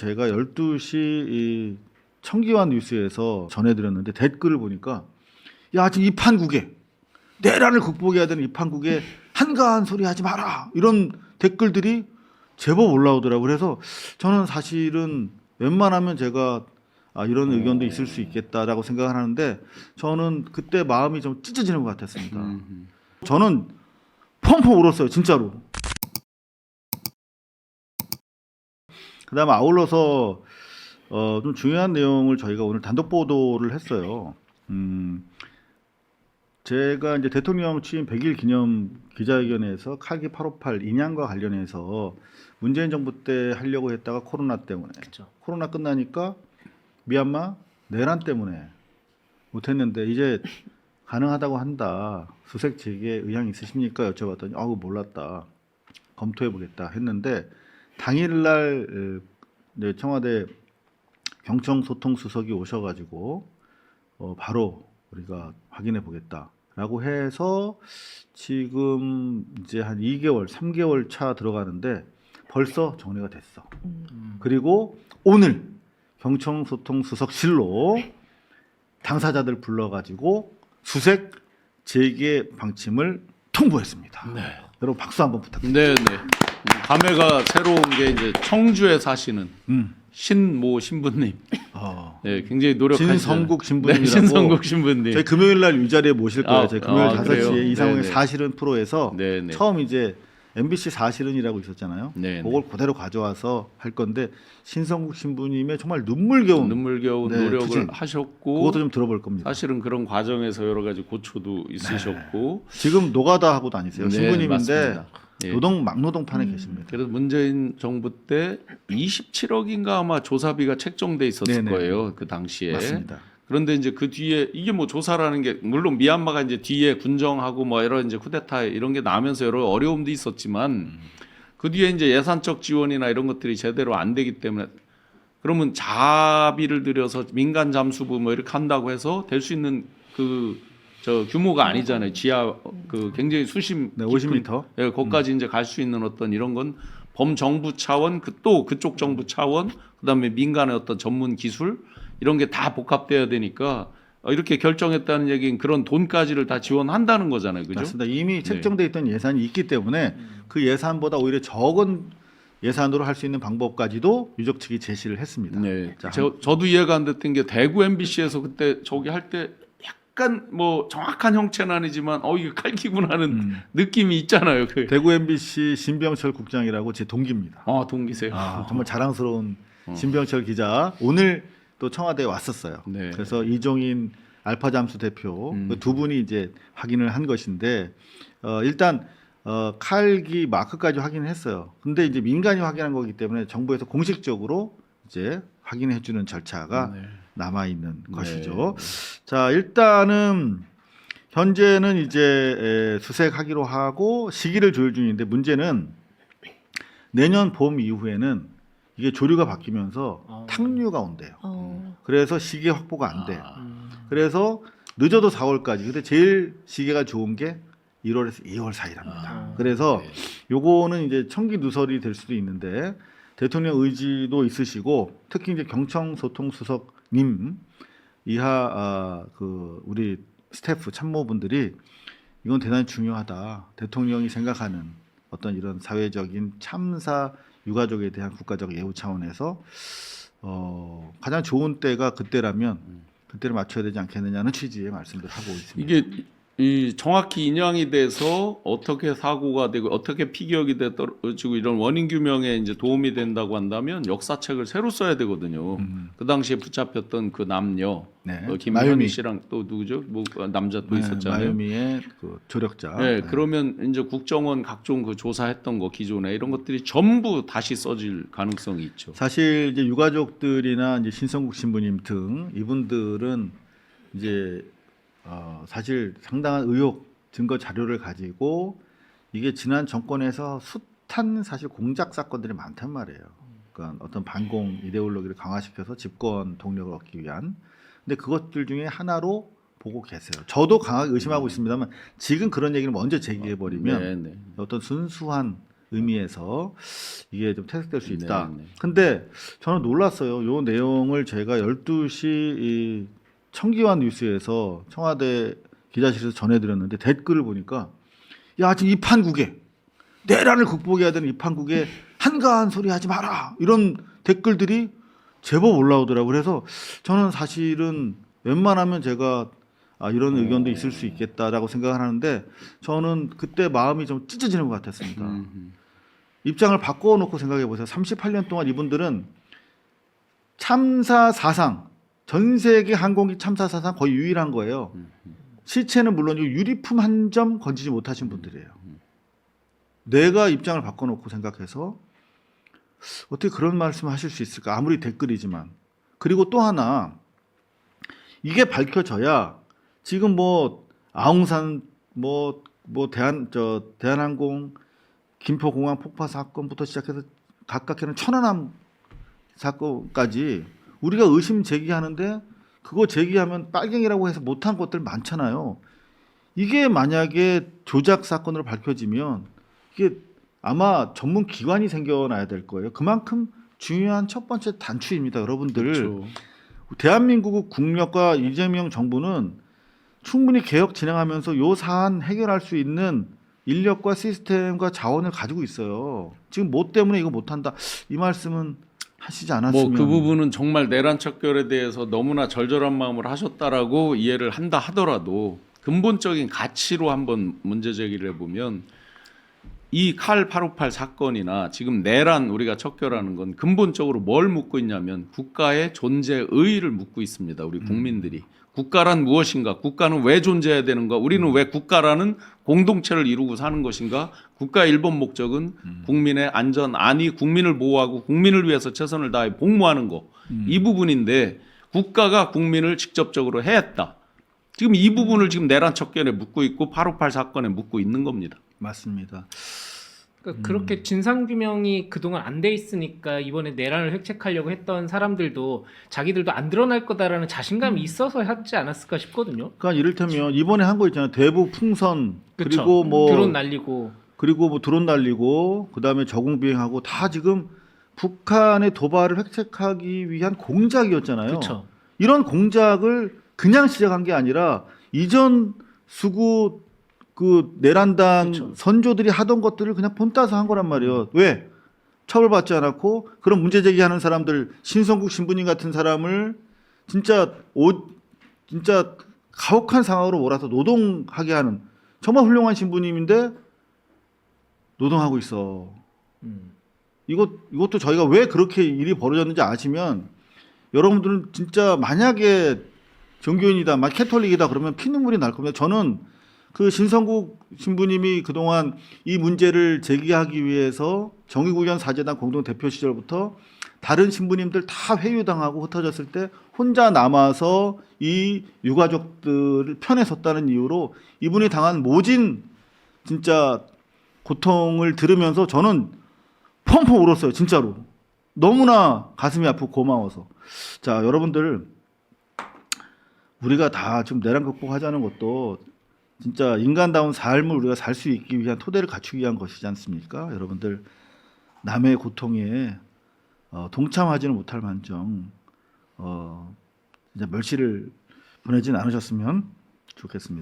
제가 12시 이 청기환 뉴스에서 전해드렸는데 댓글을 보니까 야 지금 이 판국에 내란을 극복해야 되는 이 판국에 한가한 소리 하지 마라 이런 댓글들이 제법 올라오더라고요. 그래서 저는 사실은 웬만하면 제가 이런 의견도 있을 수 있겠다라고 생각을 하는데 저는 그때 마음이 좀 찢어지는 것 같았습니다. 저는 펑펑 울었어요, 진짜로. 그다음에 아울러서 좀 중요한 내용을 저희가 오늘 단독 보도를 했어요. 제가 이제 대통령 취임 100일 기념 기자회견에서 칼기 858 인양과 관련해서 문재인 정부 때 하려고 했다가 코로나 때문에 코로나 끝나니까 미얀마 내란 때문에 못했는데 이제 가능하다고 한다. 수색 재개 의향 있으십니까? 여쭤봤더니 아우 몰랐다. 검토해보겠다 했는데 당일날 청와대 경청소통수석이 오셔가지고 바로 우리가 확인해 보겠다라고 해서 지금 이제 한 2개월, 3개월 차 들어가는데 벌써 정리가 됐어. 그리고 오늘 경청소통수석실로 당사자들 불러가지고 수색 재개 방침을 통보했습니다. 네. 여러분 박수 한번 부탁드립니다. 네. 감회가 새로운 게 이제 청주에 사시는 신모 신부님. 네, 굉장히 노력하시는 신성국 신부님이라고. 네, 신성국 신부님. 저희 금요일 날 이 자리에 모실 거예요. 저희 금요일 5시에 그래요? 이상훈의 네네. 사실은 프로에서 네네. 처음 이제 MBC 사실은이라고 있었잖아요. 네네. 그걸 그대로 가져와서 할 건데 신성국 신부님의 정말 눈물겨운 노력을 투쟁. 하셨고 그것도 좀 들어볼 겁니다. 사실은 그런 과정에서 여러 가지 고초도 있으셨고 지금 노가다 하고 다니세요. 네, 신부님인데 맞습니다. 예. 막노동판에 계십니다. 그래서 문재인 정부 때 27억인가 아마 조사비가 책정돼 있었을 네네. 거예요. 그 당시에. 맞습니다. 그런데 이제 그 뒤에 이게 뭐 조사라는 게 물론 미얀마가 이제 뒤에 군정하고 뭐 여러 이제 쿠데타 이런 게 나면서 여러 어려움도 있었지만 그 뒤에 이제 예산적 지원이나 이런 것들이 제대로 안 되기 때문에 그러면 자비를 들여서 민간 잠수부 뭐 이렇게 한다고 해서 될 수 있는 저 규모가 아니잖아요. 지하 굉장히 수심 네, 깊은 50m. 예, 거기까지 이제 갈 수 있는 어떤 이런 건 범정부 차원 또 그쪽 정부 차원 그다음에 민간의 어떤 전문 기술 이런 게 다 복합돼야 되니까 이렇게 결정했다는 얘기는 그런 돈까지를 다 지원한다는 거잖아요. 그죠? 맞습니다. 이미 책정돼 있던 예산이 있기 때문에 그 예산보다 오히려 적은 예산으로 할 수 있는 방법까지도 유족 측이 제시를 했습니다. 네. 자, 저도 이해가 안 됐던 게 대구 MBC에서 그때 저기 할 때 약간 뭐 정확한 형체는 아니지만 이게 칼기구나 하는 느낌이 있잖아요. 대구 MBC 신병철 국장이라고 제 동기입니다. 동기세요. 정말 자랑스러운 신병철 기자 오늘 또 청와대에 왔었어요. 네. 그래서 이종인 알파잠수 대표 그두 분이 이제 확인을 한 것인데 일단 칼기 마크까지 확인을 했어요. 근데 이제 민간이 확인한 거기 때문에 정부에서 공식적으로 이제 확인해 주는 절차가 남아 있는 것이죠. 자, 일단은 현재는 이제 수색하기로 하고 시기를 조율 중인데 문제는 내년 봄 이후에는 이게 조류가 바뀌면서 탕류가 온대요. 그래서 시기 확보가 안 돼요. 그래서 늦어도 4월까지. 근데 제일 시기가 좋은 게 1월에서 2월 사이랍니다. 그래서 요거는 이제 청기 누설이 될 수도 있는데 대통령 의지도 있으시고 특히 이제 경청소통수석님 이하 우리 스태프 참모분들이 이건 대단히 중요하다. 대통령이 생각하는 어떤 이런 사회적인 참사 유가족에 대한 국가적 예우 차원에서 가장 좋은 때가 그때라면 그때를 맞춰야 되지 않겠느냐는 취지의 말씀을 하고 있습니다. 이게 이 정확히 인양이 돼서 어떻게 사고가 되고 어떻게 피격이 돼 떨어지고 이런 원인 규명에 이제 도움이 된다고 한다면 역사책을 새로 써야 되거든요. 그 당시에 붙잡혔던 그 남녀 김현희 마유미 씨랑 또 누구죠? 뭐 남자 또 있었잖아요. 마유미의 그 조력자. 네, 그러면 이제 국정원 각종 그 조사했던 거 기존에 이런 것들이 전부 다시 써질 가능성이 있죠. 사실 이제 유가족들이나 이제 신성국 신부님 등 이분들은 이제 사실 상당한 의혹 증거 자료를 가지고 이게 지난 정권에서 숱한 사실 공작 사건들이 많단 말이에요. 그러니까 어떤 반공 이데올로기를 강화시켜서 집권 동력을 얻기 위한. 근데 그것들 중에 하나로 보고 계세요. 저도 강하게 의심하고 있습니다만 지금 그런 얘기를 먼저 제기해 버리면 어떤 순수한 의미에서 이게 좀 퇴색될 수 있다. 네. 근데 저는 놀랐어요. 요 내용을 제가 12시 이 청기환 뉴스에서 청와대 기자실에서 전해드렸는데 댓글을 보니까 야 지금 이 판국에 내란을 극복해야 되는 이 판국에 한가한 소리 하지 마라 이런 댓글들이 제법 올라오더라고요. 그래서 저는 사실은 웬만하면 제가 이런 의견도 있을 수 있겠다라고 생각을 하는데 저는 그때 마음이 좀 찢어지는 것 같았습니다. 입장을 바꿔놓고 생각해 보세요. 38년 동안 이분들은 참사 사상, 전 세계 항공기 참사 사상 거의 유일한 거예요. 시체는 물론이고 유리품 한 점 건지지 못하신 분들이에요. 내가 입장을 바꿔놓고 생각해서 어떻게 그런 말씀을 하실 수 있을까? 아무리 댓글이지만. 그리고 또 하나 이게 밝혀져야 지금 뭐 아웅산 대한항공 김포공항 폭파 사건부터 시작해서 각각에는 천안함 사건까지 우리가 의심 제기하는데 그거 제기하면 빨갱이라고 해서 못한 것들 많잖아요. 이게 만약에 조작 사건으로 밝혀지면 이게 아마 전문 기관이 생겨나야 될 거예요. 그만큼 중요한 첫 번째 단추입니다, 여러분들. 그렇죠. 대한민국 국력과 이재명 정부는 충분히 개혁 진행하면서 요 사안 해결할 수 있는 인력과 시스템과 자원을 가지고 있어요. 지금 뭐 때문에 이거 못한다 이 말씀은 하시지 않았으면. 뭐 그 부분은 정말 내란 척결에 대해서 너무나 절절한 마음을 하셨다라고 이해를 한다 하더라도 근본적인 가치로 한번 문제 제기를 해보면 이 칼 858 사건이나 지금 내란 우리가 척결하는 건 근본적으로 뭘 묻고 있냐면 국가의 존재 의의를 묻고 있습니다. 우리 국민들이. 국가란 무엇인가? 국가는 왜 존재해야 되는가? 우리는 왜 국가라는 공동체를 이루고 사는 것인가? 국가의 일본 목적은 국민의 안전, 안위, 국민을 보호하고 국민을 위해서 최선을 다해 복무하는 거. 이 부분인데 국가가 국민을 직접적으로 해했다. 지금 이 부분을 지금 내란 척결에 묻고 있고 858 사건에 묻고 있는 겁니다. 맞습니다. 그러니까 그렇게 진상규명이 그동안 안 돼 있으니까 이번에 내란을 획책하려고 했던 사람들도 자기들도 안 드러날 거다라는 자신감이 있어서 하지 않았을까 싶거든요. 그러니까 이를테면 이번에 한 거 있잖아요. 대북 풍선 그쵸? 그리고 뭐 드론 날리고 드론 날리고 그다음에 저공 비행하고 다 지금 북한의 도발을 획책하기 위한 공작이었잖아요. 그렇죠. 이런 공작을 그냥 시작한 게 아니라 이전 수구 그 내란당 그쵸. 선조들이 하던 것들을 그냥 본따서 한 거란 말이에요. 왜? 처벌받지 않았고 그런 문제 제기하는 사람들 신성국 신부님 같은 사람을 진짜 가혹한 상황으로 몰아서 노동하게 하는 정말 훌륭한 신부님인데 노동하고 있어. 이것도 저희가 왜 그렇게 일이 벌어졌는지 아시면 여러분들은 진짜 만약에 종교인이다, 캐톨릭이다 그러면 피눈물이 날 겁니다. 저는 그 신성국 신부님이 그동안 이 문제를 제기하기 위해서 정의구현 사재단 공동대표 시절부터 다른 신부님들 다 회유당하고 흩어졌을 때 혼자 남아서 이 유가족들을 편에 섰다는 이유로 이분이 당한 모진 진짜 고통을 들으면서 저는 펑펑 울었어요. 진짜로. 너무나 가슴이 아프고 고마워서. 자, 여러분들 우리가 다 지금 내란 극복하자는 것도 진짜 인간다운 삶을 우리가 살 수 있기 위한 토대를 갖추기 위한 것이지 않습니까? 여러분들 남의 고통에 동참하지는 못할 만정 이제 멸시를 보내진 않으셨으면 좋겠습니다.